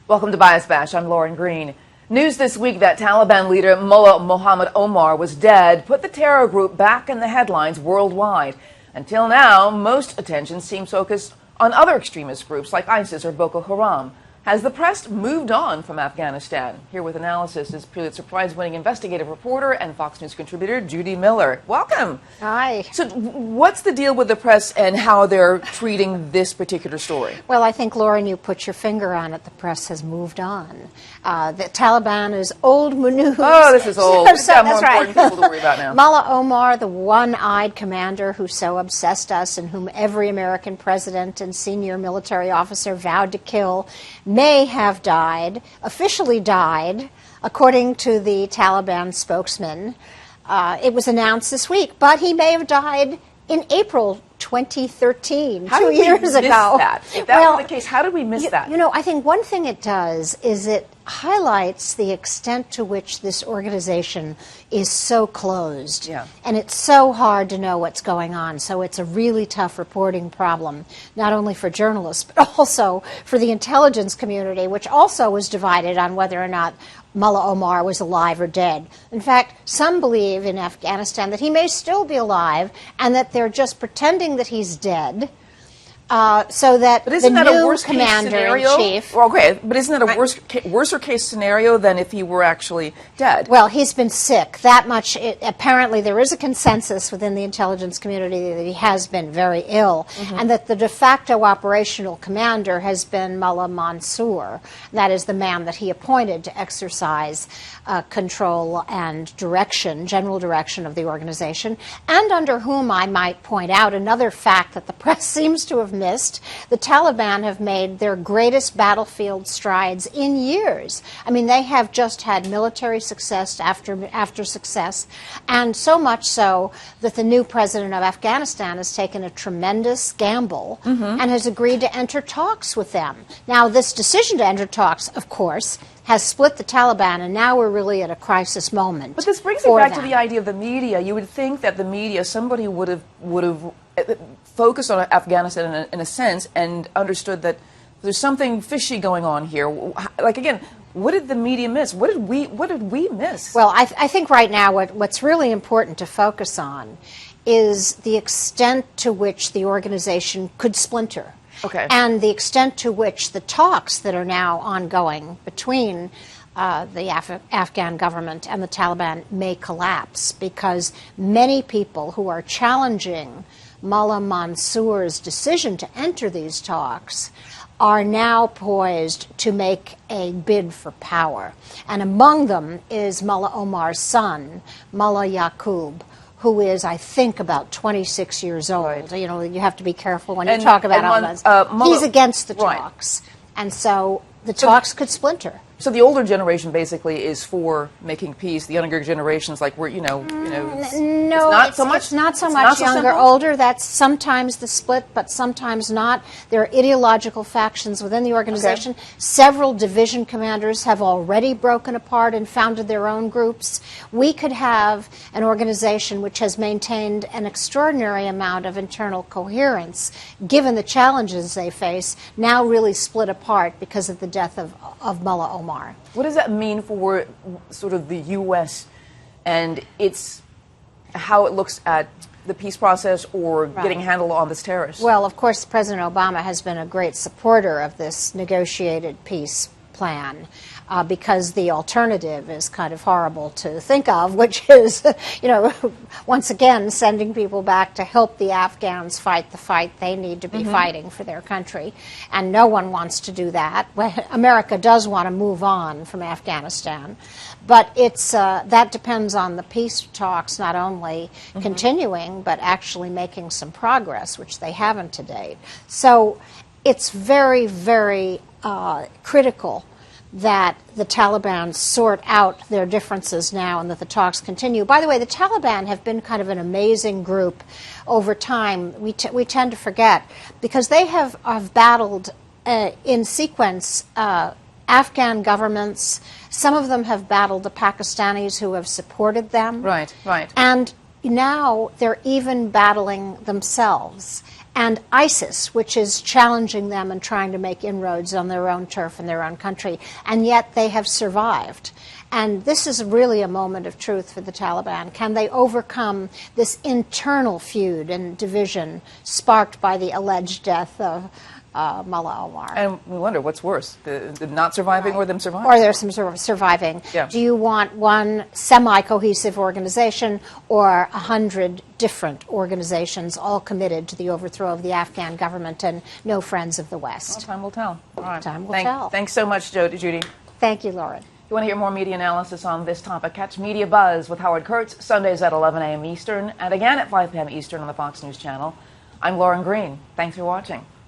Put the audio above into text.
Welcome to Bias Bash. I'm Lauren Green. News this week that Taliban leader Mullah Muhammad Omar was dead put the terror group back in the headlines worldwide. Until now, most attention seems focused on other extremist groups like ISIS or Boko Haram. Has the press moved on from Afghanistan? Here with analysis is Pulitzer Prize-winning investigative reporter and Fox News contributor Judy Miller. Welcome. Hi. So what's the deal with the press and how they're treating this particular story? Well, I think, Lauren, you put your finger on it. The press has moved on. The Taliban is old news. Oh, this is old. We've got more That's important people to worry about now. Mullah Omar, the one-eyed commander who so obsessed us and whom every American president and senior military officer vowed to kill, may have died, officially died, according to the Taliban spokesman. It was announced this week, but he may have died in April 2013, how 2 years miss ago. That? If that were the case, how did we miss that? You know, I think one thing it does is it highlights the extent to which this organization is so closed. Yeah. And it's so hard to know what's going on. So it's a really tough reporting problem, not only for journalists, but also for the intelligence community, which also was divided on whether or not Mullah Omar was alive or dead. In fact, some believe in Afghanistan that he may still be alive and that they're just pretending that he's dead. So that but isn't the that new a worst commander-in-chief... Well, okay, but isn't that a worser case scenario than if he were actually dead? Well, he's been sick. That much, apparently there is a consensus within the intelligence community that he has been very ill, and that the de facto operational commander has been Mullah Mansour. That is the man that he appointed to exercise control and direction, general direction of the organization, and under whom I might point out another fact that the press seems to have missed. The Taliban have made their greatest battlefield strides in years. I mean, they have just had military success after success, and so much so that the new president of Afghanistan has taken a tremendous gamble and has agreed to enter talks with them. Now, this decision to enter talks, of course, has split the Taliban, and now we're really at a crisis moment. But this brings me back to the idea of the media. You would think that the media, somebody would have focused on Afghanistan in a sense and understood that there's something fishy going on here. Like, again, what did the media miss? What did we miss? Well, I think right now what's really important to focus on is the extent to which the organization could splinter. Okay. And the extent to which the talks that are now ongoing between the Afghan government and the Taliban may collapse, because many people who are challenging Mullah Mansour's decision to enter these talks are now poised to make a bid for power. And among them is Mullah Omar's son, Mullah Yaqub, who is, I think, about 26 years old. Right. You know, you have to be careful when you talk about Al-Nuz. He's against the talks. Right. And so the talks could splinter. So the older generation basically is for making peace. The younger generation is like, we're, no, it's not so much. It's not so much younger, older. That's sometimes the split, but sometimes not. There are ideological factions within the organization. Okay. Several division commanders have already broken apart and founded their own groups. We could have an organization which has maintained an extraordinary amount of internal coherence, given the challenges they face, now really split apart because of the death of Mullah Omar. What does that mean for sort of the U.S. and how it looks at the peace process or getting handled on this terrorist? Well, of course, President Obama has been a great supporter of this negotiated peace plan, because the alternative is kind of horrible to think of, which is, once again, sending people back to help the Afghans fight the fight they need to be fighting for their country. And no one wants to do that. Well, America does want to move on from Afghanistan. But that depends on the peace talks not only continuing, but actually making some progress, which they haven't to date. So it's very, very critical that the Taliban sort out their differences now and that the talks continue. By the way, the Taliban have been kind of an amazing group over time. We tend to forget, because they have battled in sequence Afghan governments. Some of them have battled the Pakistanis who have supported them. Right, right. And now they're even battling themselves. and ISIS, which is challenging them and trying to make inroads on their own turf and their own country, and yet they have survived. And this is really a moment of truth for the Taliban. Can they overcome this internal feud and division sparked by the alleged death of Mullah Omar? And we wonder, what's worse, the not surviving or them surviving? Or there's some sort of surviving. Yeah. Do you want one semi-cohesive organization or 100 different organizations all committed to the overthrow of the Afghan government and no friends of the West? Well, time will tell. All right. Time will tell. Thanks so much, Judy. Thank you, Lauren. If you want to hear more media analysis on this topic, catch Media Buzz with Howard Kurtz, Sundays at 11 a.m. Eastern, and again at 5 p.m. Eastern on the Fox News Channel. I'm Lauren Green. Thanks for watching.